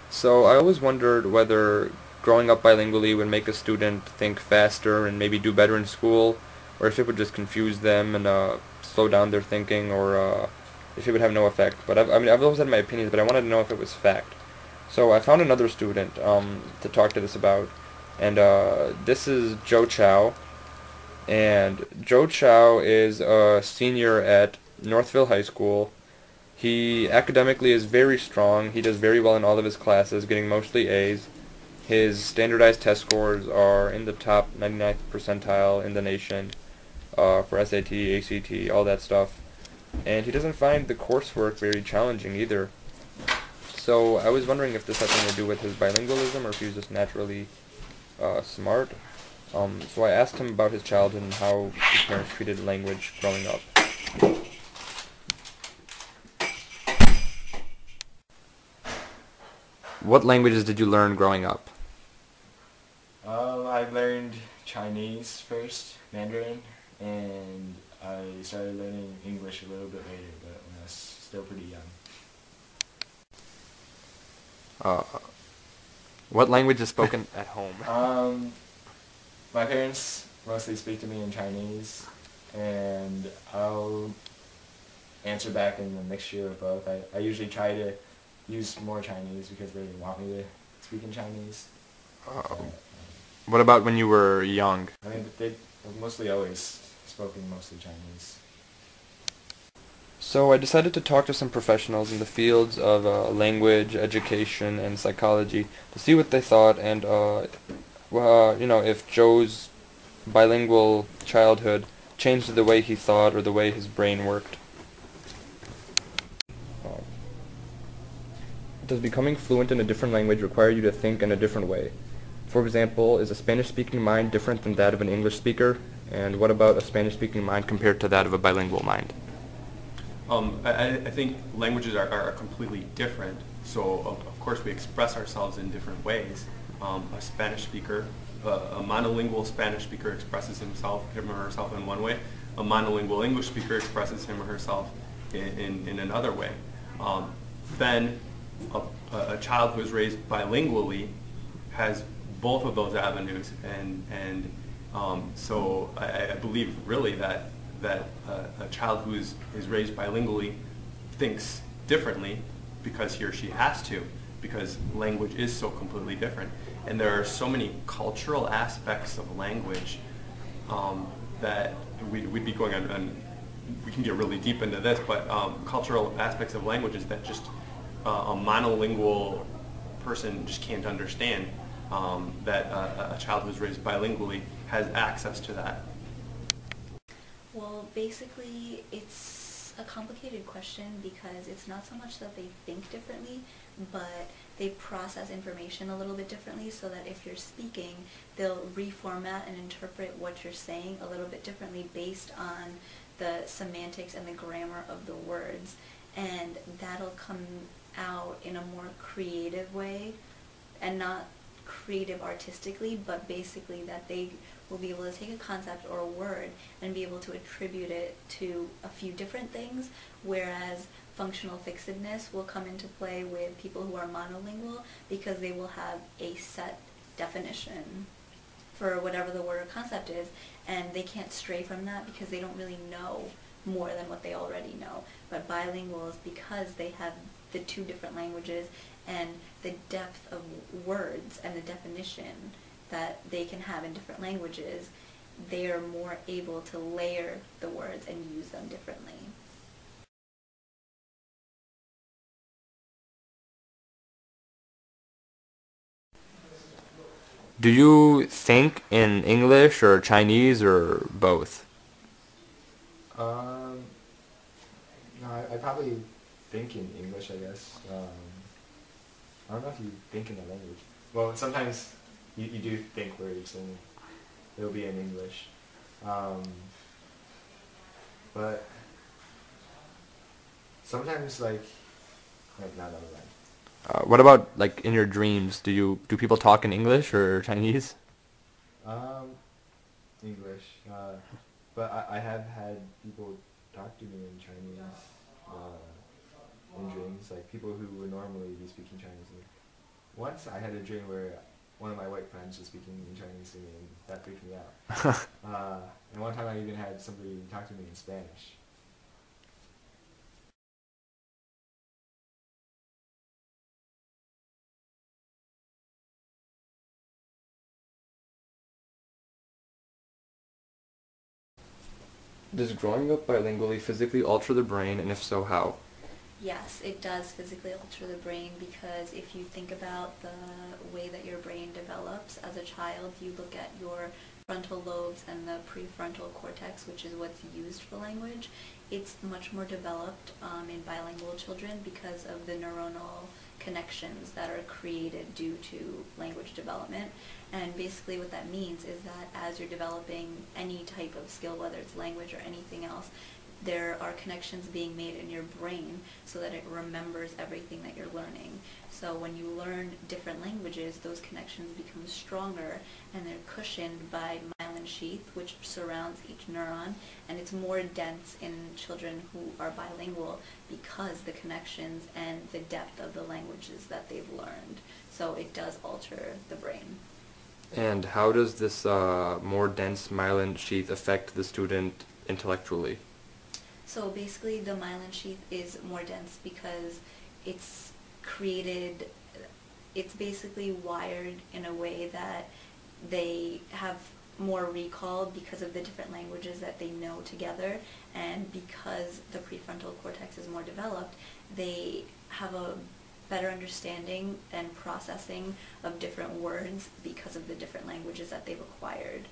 So I always wondered whether growing up bilingually would make a student think faster and maybe do better in school, or if it would just confuse them and slow down their thinking, or if it would have no effect. But I've always had my opinions, but I wanted to know if it was fact. So I found another student to talk to this about, and this is Joe Chow. And Joe Chow is a senior at Northville High School. He academically is very strong. He does very well in all of his classes, getting mostly A's. His standardized test scores are in the top 99th percentile in the nation for SAT, ACT, all that stuff. And he doesn't find the coursework very challenging either. So I was wondering if this had something to do with his bilingualism or if he was just naturally smart. So I asked him about his childhood and how his parents treated language growing up. What languages did you learn growing up? I learned Chinese first, Mandarin, and I started learning English a little bit later, but when I was still pretty young. Uh, what language is spoken at home? My parents mostly speak to me in Chinese, and I'll answer back in a mixture of both. I usually try to use more Chinese because they want me to speak in Chinese. Uh, what about when you were young? I mean, they mostly always spoken mostly Chinese. So I decided to talk to some professionals in the fields of language, education, and psychology to see what they thought and, if Joe's bilingual childhood changed the way he thought or the way his brain worked. Uh, Does becoming fluent in a different language require you to think in a different way? For example, is a Spanish-speaking mind different than that of an English speaker? And what about a Spanish-speaking mind compared to that of a bilingual mind? I think languages are completely different. So of course we express ourselves in different ways. A Spanish speaker, a monolingual Spanish speaker expresses him or herself in one way. A monolingual English speaker expresses him or herself in another way. Then a child who is raised bilingually has both of those avenues, so I believe really that a child who is raised bilingually thinks differently because he or she has to, because language is so completely different. And there are so many cultural aspects of language that we'd be going on, we can get really deep into this, but cultural aspects of languages that just a monolingual person just can't understand, that a child who's raised bilingually has access to that. Well, basically, it's a complicated question because it's not so much that they think differently, but they process information a little bit differently so that if you're speaking, they'll reformat and interpret what you're saying a little bit differently based on the semantics and the grammar of the words. And that'll come out in a more creative way, and not creative artistically, but basically that they will be able to take a concept or a word and be able to attribute it to a few different things, whereas functional fixedness will come into play with people who are monolingual because they will have a set definition for whatever the word or concept is, and they can't stray from that because they don't really know more than what they already know. But bilinguals, because they have the two different languages and the depth of words and the definition that they can have in different languages, they are more able to layer the words and use them differently. Do you think in English or Chinese or both? Um, no, I probably think in English, I guess. I don't know if you think in the language. Well, sometimes you do think words and it'll be in English. But sometimes like not all the time. What about like in your dreams? Do people talk in English or Chinese? Um, English. But I have had people talk to me in Chinese in dreams, like people who would normally be speaking Chinese. once I had a dream where one of my white friends was speaking in Chinese to me, and that freaked me out. And one time I even had somebody talk to me in Spanish. Does growing up bilingually physically alter the brain, and if so, how? Yes, it does physically alter the brain because if you think about the way that your brain develops as a child, you look at your frontal lobes and the prefrontal cortex, which is what's used for language. It's much more developed in bilingual children because of the neuronal connections that are created due to language development. And basically what that means is that as you're developing any type of skill, whether it's language or anything else, there are connections being made in your brain so that it remembers everything that you're learning. So when you learn different languages, those connections become stronger and they're cushioned by myelin sheath, which surrounds each neuron, and it's more dense in children who are bilingual because the connections and the depth of the languages that they've learned. So it does alter the brain. And how does this more dense myelin sheath affect the student intellectually? So basically the myelin sheath is more dense because it's created, it's basically wired in a way that they have more recall because of the different languages that they know together, and because the prefrontal cortex is more developed, they have a better understanding and processing of different words because of the different languages that they've acquired.